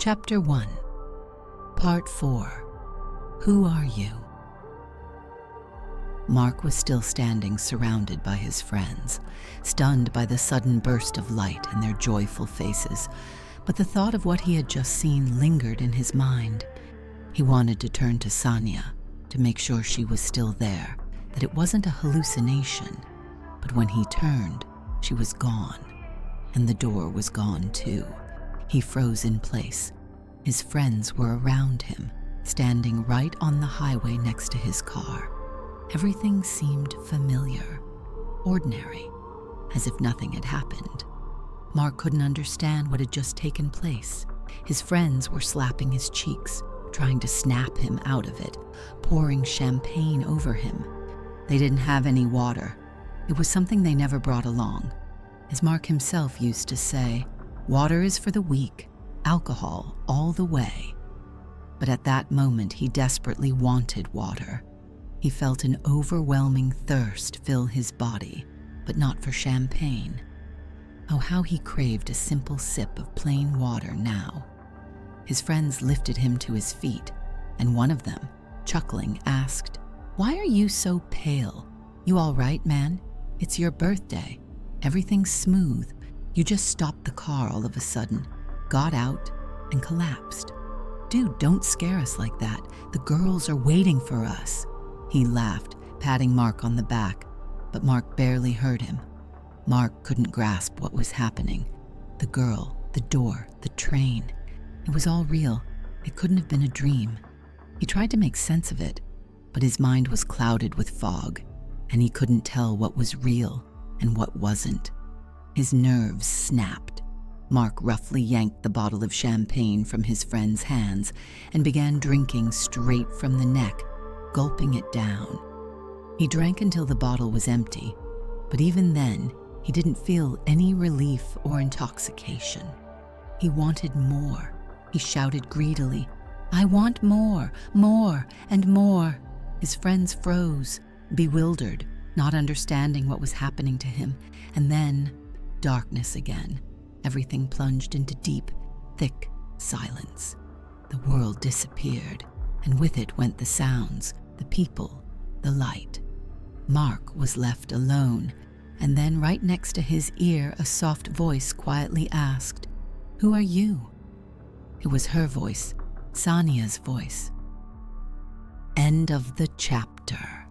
Chapter 1, Part 4, Who Are You? Mark was still standing surrounded by his friends, stunned by the sudden burst of light and their joyful faces, but the thought of what he had just seen lingered in his mind. He wanted to turn to Sania to make sure she was still there, that it wasn't a hallucination, but when he turned, she was gone, and the door was gone too. He froze in place. His friends were around him, standing right on the highway next to his car. Everything seemed familiar, ordinary, as if nothing had happened. Mark couldn't understand what had just taken place. His friends were slapping his cheeks, trying to snap him out of it, pouring champagne over him. They didn't have any water. It was something they never brought along. As Mark himself used to say, water is for the weak, alcohol all the way. But at that moment, he desperately wanted water. He felt an overwhelming thirst fill his body, but not for champagne. Oh, how he craved a simple sip of plain water now. His friends lifted him to his feet, and one of them, chuckling, asked, "Why are you so pale? You all right, man? It's your birthday. Everything's smooth. You just stopped the car all of a sudden, got out, and collapsed. Dude, don't scare us like that. The girls are waiting for us." He laughed, patting Mark on the back, but Mark barely heard him. Mark couldn't grasp what was happening. The girl, the door, the train. It was all real. It couldn't have been a dream. He tried to make sense of it, but his mind was clouded with fog, and he couldn't tell what was real and what wasn't. His nerves snapped. Mark roughly yanked the bottle of champagne from his friend's hands and began drinking straight from the neck, gulping it down. He drank until the bottle was empty, but even then, he didn't feel any relief or intoxication. He wanted more. He shouted greedily, "I want more, more, and more." His friends froze, bewildered, not understanding what was happening to him, and then darkness again. Everything plunged into deep, thick silence. The world disappeared, and with it went the sounds, the people, the light. Mark was left alone, and then right next to his ear a soft voice quietly asked, "Who are you?" It was her voice, Sania's voice. End of the chapter.